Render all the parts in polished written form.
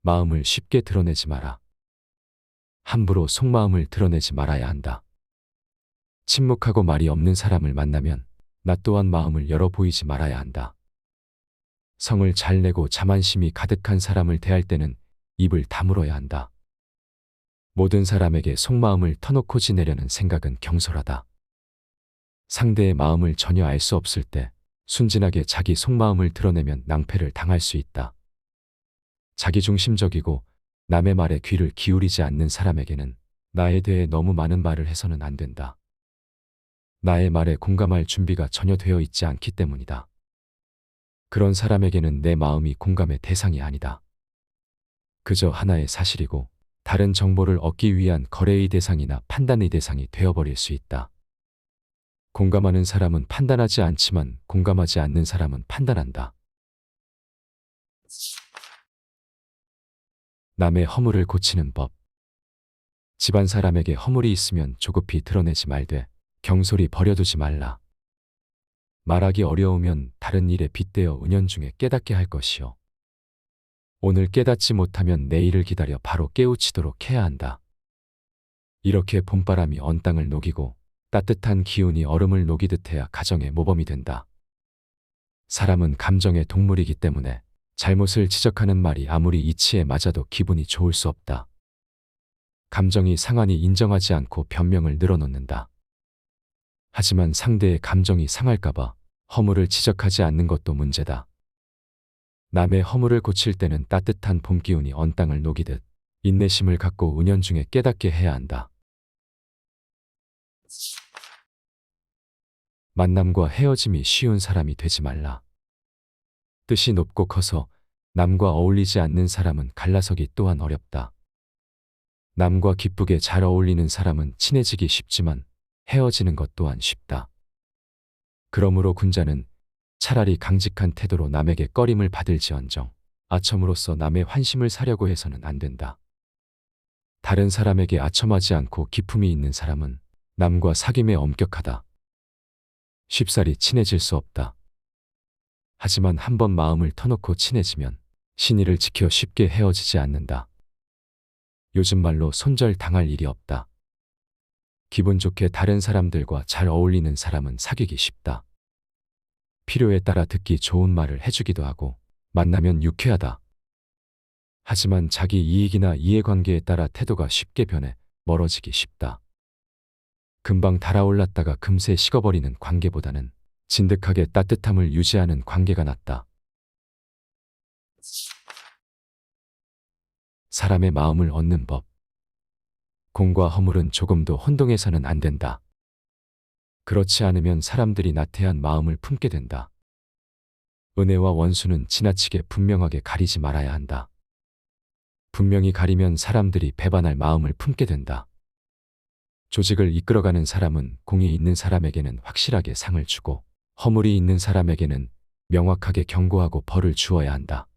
마음을 쉽게 드러내지 마라. 함부로 속마음을 드러내지 말아야 한다. 침묵하고 말이 없는 사람을 만나면 나 또한 마음을 열어 보이지 말아야 한다. 성을 잘 내고 자만심이 가득한 사람을 대할 때는 입을 다물어야 한다. 모든 사람에게 속마음을 터놓고 지내려는 생각은 경솔하다. 상대의 마음을 전혀 알 수 없을 때 순진하게 자기 속마음을 드러내면 낭패를 당할 수 있다. 자기중심적이고 남의 말에 귀를 기울이지 않는 사람에게는 나에 대해 너무 많은 말을 해서는 안 된다. 나의 말에 공감할 준비가 전혀 되어 있지 않기 때문이다. 그런 사람에게는 내 마음이 공감의 대상이 아니다. 그저 하나의 사실이고 다른 정보를 얻기 위한 거래의 대상이나 판단의 대상이 되어버릴 수 있다. 공감하는 사람은 판단하지 않지만 공감하지 않는 사람은 판단한다. 남의 허물을 고치는 법. 집안 사람에게 허물이 있으면 조급히 드러내지 말되 경솔히 버려두지 말라. 말하기 어려우면 다른 일에 빗대어 은연중에 깨닫게 할 것이요. 오늘 깨닫지 못하면 내일을 기다려 바로 깨우치도록 해야 한다. 이렇게 봄바람이 언 땅을 녹이고 따뜻한 기운이 얼음을 녹이듯 해야 가정의 모범이 된다. 사람은 감정의 동물이기 때문에 잘못을 지적하는 말이 아무리 이치에 맞아도 기분이 좋을 수 없다. 감정이 상하니 인정하지 않고 변명을 늘어놓는다. 하지만 상대의 감정이 상할까봐 허물을 지적하지 않는 것도 문제다. 남의 허물을 고칠 때는 따뜻한 봄 기운이 언 땅을 녹이듯 인내심을 갖고 은연중에 깨닫게 해야 한다. 만남과 헤어짐이 쉬운 사람이 되지 말라. 뜻이 높고 커서 남과 어울리지 않는 사람은 갈라서기 또한 어렵다. 남과 기쁘게 잘 어울리는 사람은 친해지기 쉽지만 헤어지는 것 또한 쉽다. 그러므로 군자는 차라리 강직한 태도로 남에게 꺼림을 받을지언정 아첨으로써 남의 환심을 사려고 해서는 안 된다. 다른 사람에게 아첨하지 않고 기품이 있는 사람은 남과 사귐에 엄격하다. 쉽사리 친해질 수 없다. 하지만 한번 마음을 터놓고 친해지면 신의를 지켜 쉽게 헤어지지 않는다. 요즘 말로 손절 당할 일이 없다. 기분 좋게 다른 사람들과 잘 어울리는 사람은 사귀기 쉽다. 필요에 따라 듣기 좋은 말을 해주기도 하고 만나면 유쾌하다. 하지만 자기 이익이나 이해관계에 따라 태도가 쉽게 변해 멀어지기 쉽다. 금방 달아올랐다가 금세 식어버리는 관계보다는 진득하게 따뜻함을 유지하는 관계가 낫다. 사람의 마음을 얻는 법. 공과 허물은 조금도 혼동해서는 안 된다. 그렇지 않으면 사람들이 나태한 마음을 품게 된다. 은혜와 원수는 지나치게 분명하게 가리지 말아야 한다. 분명히 가리면 사람들이 배반할 마음을 품게 된다. 조직을 이끌어가는 사람은 공이 있는 사람에게는 확실하게 상을 주고 허물이 있는 사람에게는 명확하게 경고하고 벌을 주어야 한다.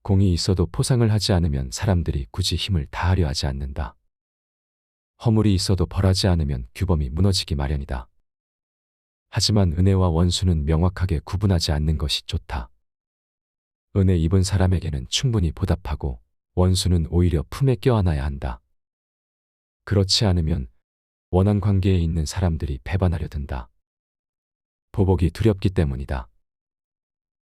공이 있어도 포상을 하지 않으면 사람들이 굳이 힘을 다하려 하지 않는다. 허물이 있어도 벌하지 않으면 규범이 무너지기 마련이다. 하지만 은혜와 원수는 명확하게 구분하지 않는 것이 좋다. 은혜 입은 사람에게는 충분히 보답하고 원수는 오히려 품에 껴안아야 한다. 그렇지 않으면 원한 관계에 있는 사람들이 배반하려 든다. 보복이 두렵기 때문이다.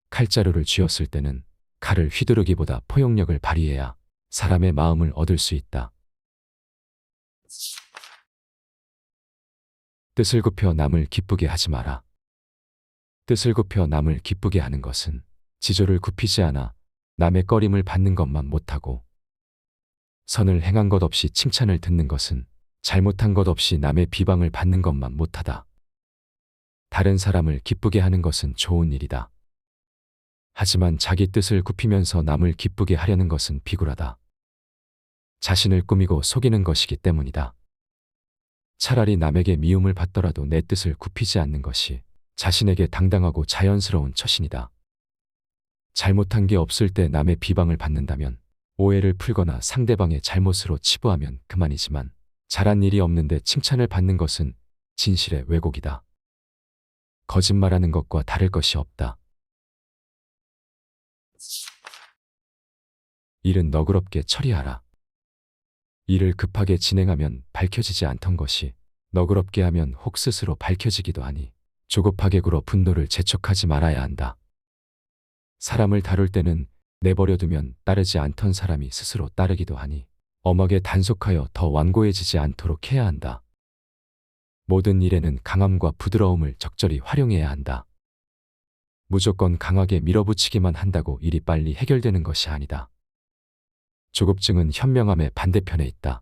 칼자루를 쥐었을 때는 칼을 휘두르기보다 포용력을 발휘해야 사람의 마음을 얻을 수 있다. 뜻을 굽혀 남을 기쁘게 하지 마라. 뜻을 굽혀 남을 기쁘게 하는 것은 지조를 굽히지 않아 남의 꺼림을 받는 것만 못하고 선을 행한 것 없이 칭찬을 듣는 것은 잘못한 것 없이 남의 비방을 받는 것만 못하다. 다른 사람을 기쁘게 하는 것은 좋은 일이다. 하지만 자기 뜻을 굽히면서 남을 기쁘게 하려는 것은 비굴하다. 자신을 꾸미고 속이는 것이기 때문이다. 차라리 남에게 미움을 받더라도 내 뜻을 굽히지 않는 것이 자신에게 당당하고 자연스러운 처신이다. 잘못한 게 없을 때 남의 비방을 받는다면 오해를 풀거나 상대방의 잘못으로 치부하면 그만이지만 잘한 일이 없는데 칭찬을 받는 것은 진실의 왜곡이다. 거짓말하는 것과 다를 것이 없다. 일은 너그럽게 처리하라. 일을 급하게 진행하면 밝혀지지 않던 것이 너그럽게 하면 혹 스스로 밝혀지기도 하니 조급하게 굴어 분노를 재촉하지 말아야 한다. 사람을 다룰 때는 내버려두면 따르지 않던 사람이 스스로 따르기도 하니 엄하게 단속하여 더 완고해지지 않도록 해야 한다. 모든 일에는 강함과 부드러움을 적절히 활용해야 한다. 무조건 강하게 밀어붙이기만 한다고 일이 빨리 해결되는 것이 아니다. 조급증은 현명함의 반대편에 있다.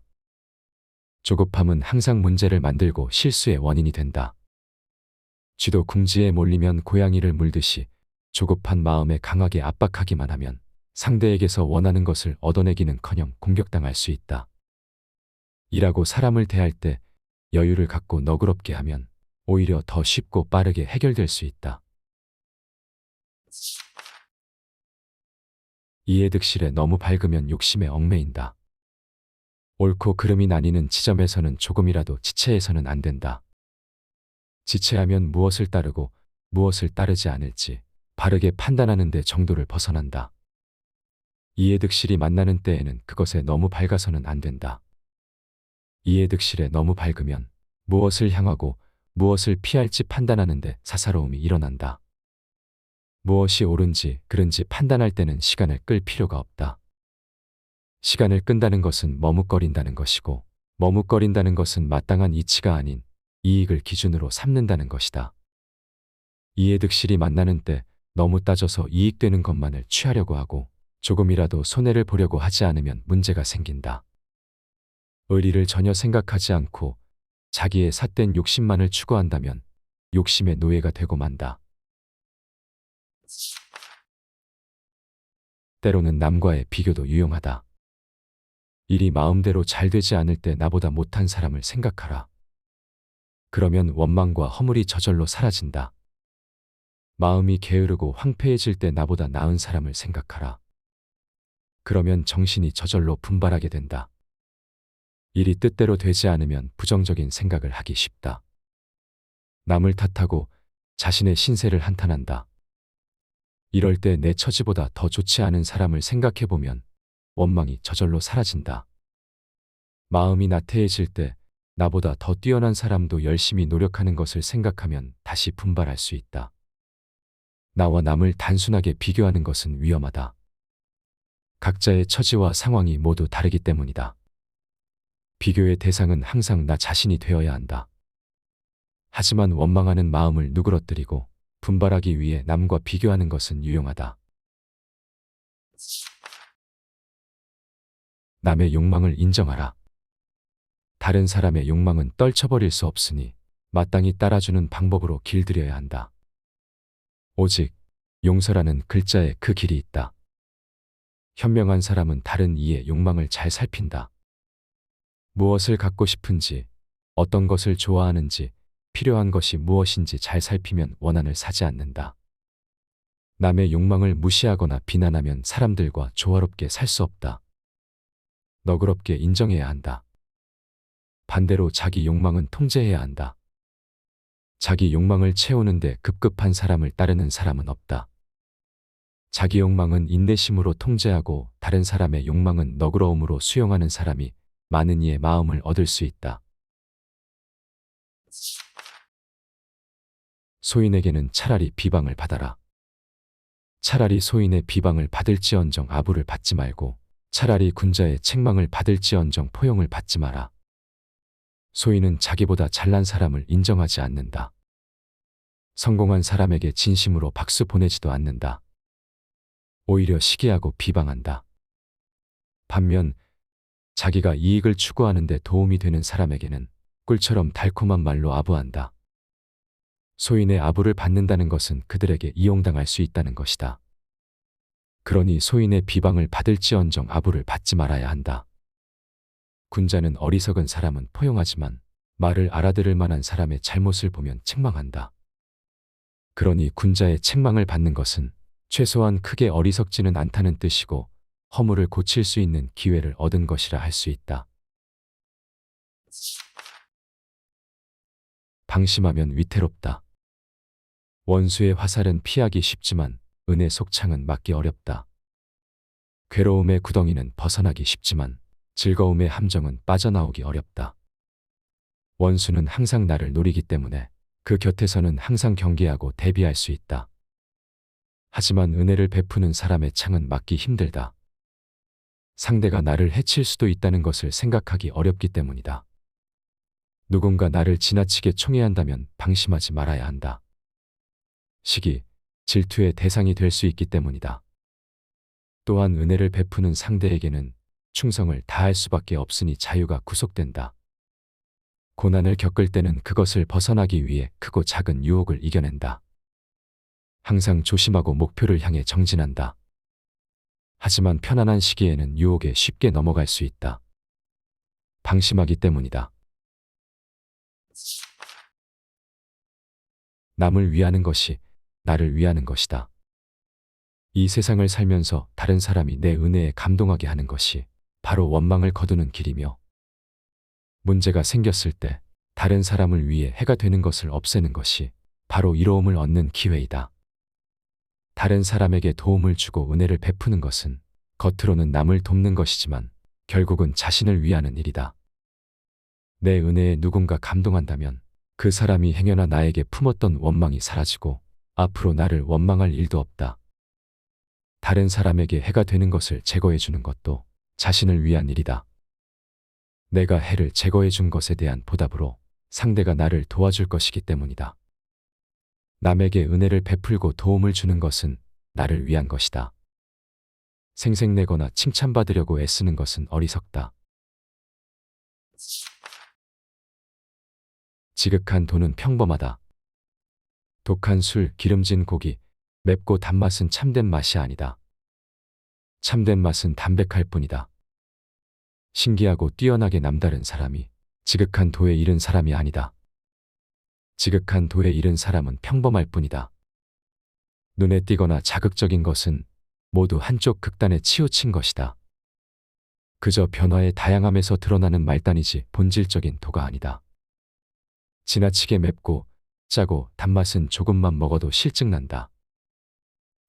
조급함은 항상 문제를 만들고 실수의 원인이 된다. 쥐도 궁지에 몰리면 고양이를 물듯이 조급한 마음에 강하게 압박하기만 하면 상대에게서 원하는 것을 얻어내기는커녕 공격당할 수 있다. 일하고 사람을 대할 때 여유를 갖고 너그럽게 하면 오히려 더 쉽고 빠르게 해결될 수 있다. 이해득실에 너무 밝으면 욕심에 얽매인다. 옳고 그름이 나뉘는 지점에서는 조금이라도 지체해서는 안 된다. 지체하면 무엇을 따르고 무엇을 따르지 않을지 바르게 판단하는 데 정도를 벗어난다. 이해득실이 만나는 때에는 그것에 너무 밝아서는 안 된다. 이해득실에 너무 밝으면 무엇을 향하고 무엇을 피할지 판단하는 데 사사로움이 일어난다. 무엇이 옳은지 그른지 판단할 때는 시간을 끌 필요가 없다. 시간을 끈다는 것은 머뭇거린다는 것이고 머뭇거린다는 것은 마땅한 이치가 아닌 이익을 기준으로 삼는다는 것이다. 이해득실이 만나는 때 너무 따져서 이익되는 것만을 취하려고 하고 조금이라도 손해를 보려고 하지 않으면 문제가 생긴다. 의리를 전혀 생각하지 않고 자기의 삿된 욕심만을 추구한다면 욕심의 노예가 되고 만다. 때로는 남과의 비교도 유용하다. 일이 마음대로 잘 되지 않을 때 나보다 못한 사람을 생각하라. 그러면 원망과 허물이 저절로 사라진다. 마음이 게으르고 황폐해질 때 나보다 나은 사람을 생각하라. 그러면 정신이 저절로 분발하게 된다. 일이 뜻대로 되지 않으면 부정적인 생각을 하기 쉽다. 남을 탓하고 자신의 신세를 한탄한다. 이럴 때 내 처지보다 더 좋지 않은 사람을 생각해보면 원망이 저절로 사라진다. 마음이 나태해질 때 나보다 더 뛰어난 사람도 열심히 노력하는 것을 생각하면 다시 분발할 수 있다. 나와 남을 단순하게 비교하는 것은 위험하다. 각자의 처지와 상황이 모두 다르기 때문이다. 비교의 대상은 항상 나 자신이 되어야 한다. 하지만 원망하는 마음을 누그러뜨리고 분발하기 위해 남과 비교하는 것은 유용하다. 남의 욕망을 인정하라. 다른 사람의 욕망은 떨쳐버릴 수 없으니 마땅히 따라주는 방법으로 길들여야 한다. 오직 용서라는 글자에 그 길이 있다. 현명한 사람은 다른 이의 욕망을 잘 살핀다. 무엇을 갖고 싶은지, 어떤 것을 좋아하는지, 필요한 것이 무엇인지 잘 살피면 원한을 사지 않는다. 남의 욕망을 무시하거나 비난하면 사람들과 조화롭게 살 수 없다. 너그럽게 인정해야 한다. 반대로 자기 욕망은 통제해야 한다. 자기 욕망을 채우는데 급급한 사람을 따르는 사람은 없다. 자기 욕망은 인내심으로 통제하고 다른 사람의 욕망은 너그러움으로 수용하는 사람이 많은 이의 마음을 얻을 수 있다. 소인에게는 차라리 비방을 받아라. 차라리 소인의 비방을 받을지언정 아부를 받지 말고 차라리 군자의 책망을 받을지언정 포용을 받지 마라. 소인은 자기보다 잘난 사람을 인정하지 않는다. 성공한 사람에게 진심으로 박수 보내지도 않는다. 오히려 시기하고 비방한다. 반면 자기가 이익을 추구하는 데 도움이 되는 사람에게는 꿀처럼 달콤한 말로 아부한다. 소인의 아부를 받는다는 것은 그들에게 이용당할 수 있다는 것이다. 그러니 소인의 비방을 받을지언정 아부를 받지 말아야 한다. 군자는 어리석은 사람은 포용하지만 말을 알아들을 만한 사람의 잘못을 보면 책망한다. 그러니 군자의 책망을 받는 것은 최소한 크게 어리석지는 않다는 뜻이고 허물을 고칠 수 있는 기회를 얻은 것이라 할 수 있다. 방심하면 위태롭다. 원수의 화살은 피하기 쉽지만 은의 속창은 막기 어렵다. 괴로움의 구덩이는 벗어나기 쉽지만 즐거움의 함정은 빠져나오기 어렵다. 원수는 항상 나를 노리기 때문에 그 곁에서는 항상 경계하고 대비할 수 있다. 하지만 은혜를 베푸는 사람의 창은 막기 힘들다. 상대가 나를 해칠 수도 있다는 것을 생각하기 어렵기 때문이다. 누군가 나를 지나치게 총애한다면 방심하지 말아야 한다. 시기, 질투의 대상이 될 수 있기 때문이다. 또한 은혜를 베푸는 상대에게는 충성을 다할 수밖에 없으니 자유가 구속된다. 고난을 겪을 때는 그것을 벗어나기 위해 크고 작은 유혹을 이겨낸다. 항상 조심하고 목표를 향해 정진한다. 하지만 편안한 시기에는 유혹에 쉽게 넘어갈 수 있다. 방심하기 때문이다. 남을 위하는 것이 나를 위하는 것이다. 이 세상을 살면서 다른 사람이 내 은혜에 감동하게 하는 것이 바로 원망을 거두는 길이며, 문제가 생겼을 때 다른 사람을 위해 해가 되는 것을 없애는 것이 바로 이로움을 얻는 기회이다. 다른 사람에게 도움을 주고 은혜를 베푸는 것은 겉으로는 남을 돕는 것이지만 결국은 자신을 위하는 일이다. 내 은혜에 누군가 감동한다면 그 사람이 행여나 나에게 품었던 원망이 사라지고 앞으로 나를 원망할 일도 없다. 다른 사람에게 해가 되는 것을 제거해 주는 것도 자신을 위한 일이다. 내가 해를 제거해 준 것에 대한 보답으로 상대가 나를 도와줄 것이기 때문이다. 남에게 은혜를 베풀고 도움을 주는 것은 나를 위한 것이다. 생색내거나 칭찬받으려고 애쓰는 것은 어리석다. 지극한 돈은 평범하다. 독한 술, 기름진 고기, 맵고 단맛은 참된 맛이 아니다. 참된 맛은 담백할 뿐이다. 신기하고 뛰어나게 남다른 사람이 지극한 도에 이른 사람이 아니다. 지극한 도에 이른 사람은 평범할 뿐이다. 눈에 띄거나 자극적인 것은 모두 한쪽 극단에 치우친 것이다. 그저 변화의 다양함에서 드러나는 말단이지 본질적인 도가 아니다. 지나치게 맵고 짜고 단맛은 조금만 먹어도 실증난다.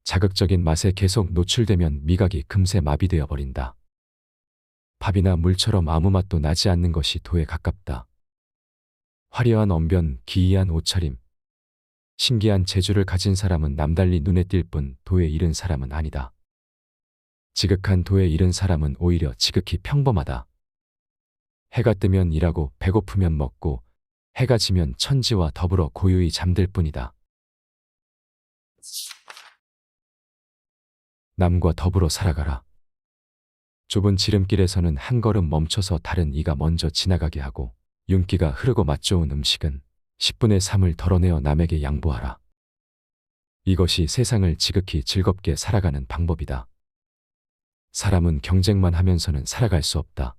자극적인 맛에 계속 노출되면 미각이 금세 마비되어 버린다. 밥이나 물처럼 아무 맛도 나지 않는 것이 도에 가깝다. 화려한 언변, 기이한 옷차림, 신기한 재주를 가진 사람은 남달리 눈에 띌 뿐 도에 이른 사람은 아니다. 지극한 도에 이른 사람은 오히려 지극히 평범하다. 해가 뜨면 일하고 배고프면 먹고 해가 지면 천지와 더불어 고요히 잠들 뿐이다. 남과 더불어 살아가라. 좁은 지름길에서는 한 걸음 멈춰서 다른 이가 먼저 지나가게 하고, 윤기가 흐르고 맛 좋은 음식은 10분의 3을 덜어내어 남에게 양보하라. 이것이 세상을 지극히 즐겁게 살아가는 방법이다. 사람은 경쟁만 하면서는 살아갈 수 없다.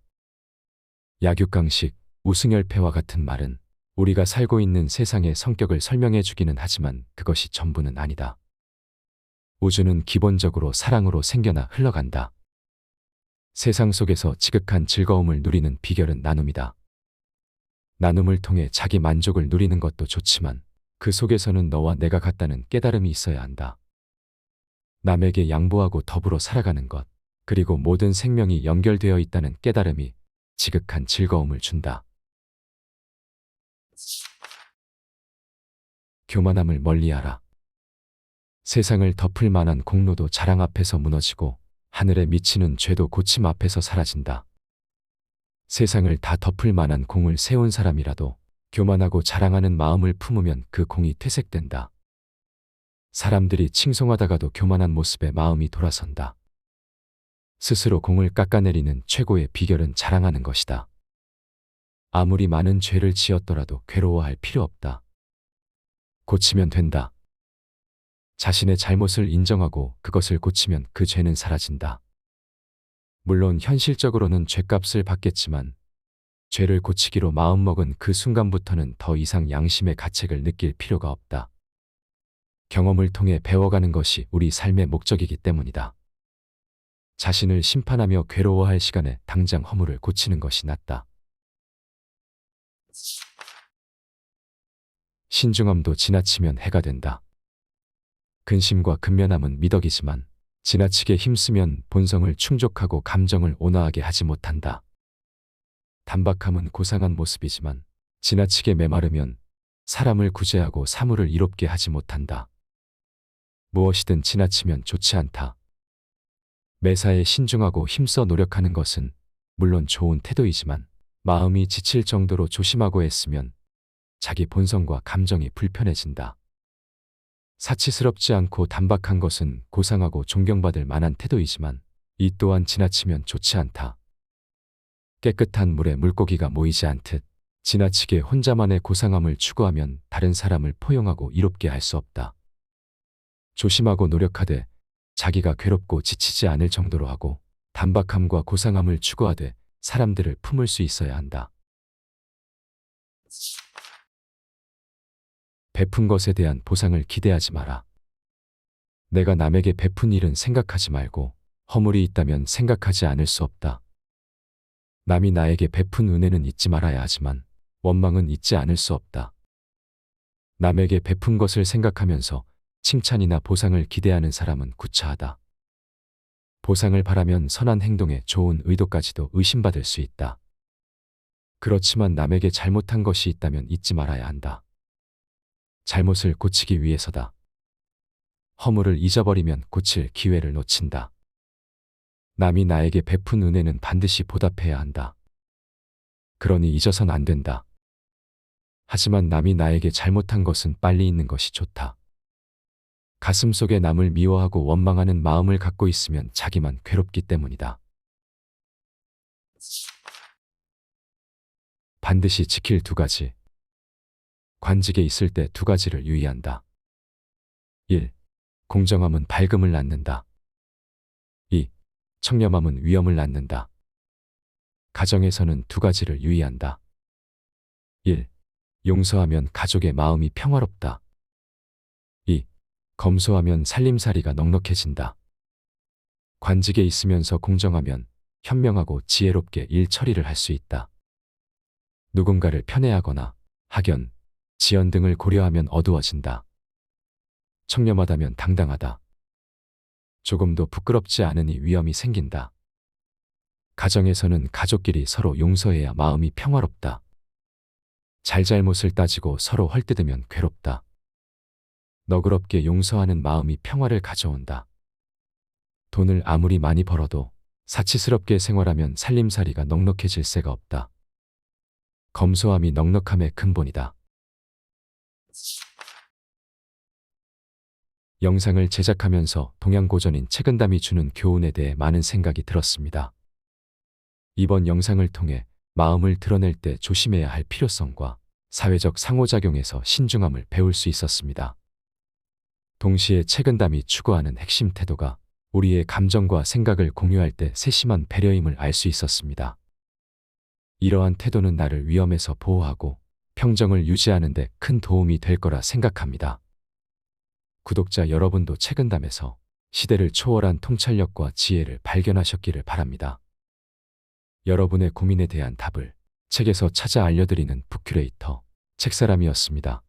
약육강식, 우승열패와 같은 말은 우리가 살고 있는 세상의 성격을 설명해 주기는 하지만 그것이 전부는 아니다. 우주는 기본적으로 사랑으로 생겨나 흘러간다. 세상 속에서 지극한 즐거움을 누리는 비결은 나눔이다. 나눔을 통해 자기 만족을 누리는 것도 좋지만 그 속에서는 너와 내가 같다는 깨달음이 있어야 한다. 남에게 양보하고 더불어 살아가는 것, 그리고 모든 생명이 연결되어 있다는 깨달음이 지극한 즐거움을 준다. 교만함을 멀리하라. 세상을 덮을 만한 공로도 자랑 앞에서 무너지고 하늘에 미치는 죄도 고침 앞에서 사라진다. 세상을 다 덮을 만한 공을 세운 사람이라도 교만하고 자랑하는 마음을 품으면 그 공이 퇴색된다. 사람들이 칭송하다가도 교만한 모습에 마음이 돌아선다. 스스로 공을 깎아내리는 최고의 비결은 자랑하는 것이다. 아무리 많은 죄를 지었더라도 괴로워할 필요 없다. 고치면 된다. 자신의 잘못을 인정하고 그것을 고치면 그 죄는 사라진다. 물론 현실적으로는 죄값을 받겠지만 죄를 고치기로 마음먹은 그 순간부터는 더 이상 양심의 가책을 느낄 필요가 없다. 경험을 통해 배워가는 것이 우리 삶의 목적이기 때문이다. 자신을 심판하며 괴로워할 시간에 당장 허물을 고치는 것이 낫다. 신중함도 지나치면 해가 된다. 근심과 근면함은 미덕이지만 지나치게 힘쓰면 본성을 충족하고 감정을 온화하게 하지 못한다. 단박함은 고상한 모습이지만 지나치게 메마르면 사람을 구제하고 사물을 이롭게 하지 못한다. 무엇이든 지나치면 좋지 않다. 매사에 신중하고 힘써 노력하는 것은 물론 좋은 태도이지만 마음이 지칠 정도로 조심하고 애쓰면 자기 본성과 감정이 불편해진다. 사치스럽지 않고 단박한 것은 고상하고 존경받을 만한 태도이지만 이 또한 지나치면 좋지 않다. 깨끗한 물에 물고기가 모이지 않듯 지나치게 혼자만의 고상함을 추구하면 다른 사람을 포용하고 이롭게 할 수 없다. 조심하고 노력하되 자기가 괴롭고 지치지 않을 정도로 하고 단박함과 고상함을 추구하되 사람들을 품을 수 있어야 한다. 베푼 것에 대한 보상을 기대하지 마라. 내가 남에게 베푼 일은 생각하지 말고 허물이 있다면 생각하지 않을 수 없다. 남이 나에게 베푼 은혜는 잊지 말아야 하지만 원망은 잊지 않을 수 없다. 남에게 베푼 것을 생각하면서 칭찬이나 보상을 기대하는 사람은 구차하다. 보상을 바라면 선한 행동에 좋은 의도까지도 의심받을 수 있다. 그렇지만 남에게 잘못한 것이 있다면 잊지 말아야 한다. 잘못을 고치기 위해서다. 허물을 잊어버리면 고칠 기회를 놓친다. 남이 나에게 베푼 은혜는 반드시 보답해야 한다. 그러니 잊어선 안 된다. 하지만 남이 나에게 잘못한 것은 빨리 잊는 것이 좋다. 가슴속에 남을 미워하고 원망하는 마음을 갖고 있으면 자기만 괴롭기 때문이다. 반드시 지킬 2가지. 관직에 있을 때 2가지를 유의한다. 1. 공정함은 밝음을 낳는다. 2. 청렴함은 위엄을 낳는다. 가정에서는 2가지를 유의한다. 1. 용서하면 가족의 마음이 평화롭다. 2. 검소하면 살림살이가 넉넉해진다. 관직에 있으면서 공정하면 현명하고 지혜롭게 일 처리를 할 수 있다. 누군가를 편애하거나 학연, 지연 등을 고려하면 어두워진다. 청렴하다면 당당하다. 조금도 부끄럽지 않으니 위엄이 생긴다. 가정에서는 가족끼리 서로 용서해야 마음이 평화롭다. 잘잘못을 따지고 서로 헐뜯으면 괴롭다. 너그럽게 용서하는 마음이 평화를 가져온다. 돈을 아무리 많이 벌어도 사치스럽게 생활하면 살림살이가 넉넉해질 새가 없다. 검소함이 넉넉함의 근본이다. 영상을 제작하면서 동양고전인 채근담이 주는 교훈에 대해 많은 생각이 들었습니다. 이번 영상을 통해 마음을 드러낼 때 조심해야 할 필요성과 사회적 상호작용에서 신중함을 배울 수 있었습니다. 동시에 채근담이 추구하는 핵심 태도가 우리의 감정과 생각을 공유할 때 세심한 배려임을 알 수 있었습니다. 이러한 태도는 나를 위험에서 보호하고 평정을 유지하는 데 큰 도움이 될 거라 생각합니다. 구독자 여러분도 채근담에서 시대를 초월한 통찰력과 지혜를 발견하셨기를 바랍니다. 여러분의 고민에 대한 답을 책에서 찾아 알려드리는 북큐레이터 책사람이었습니다.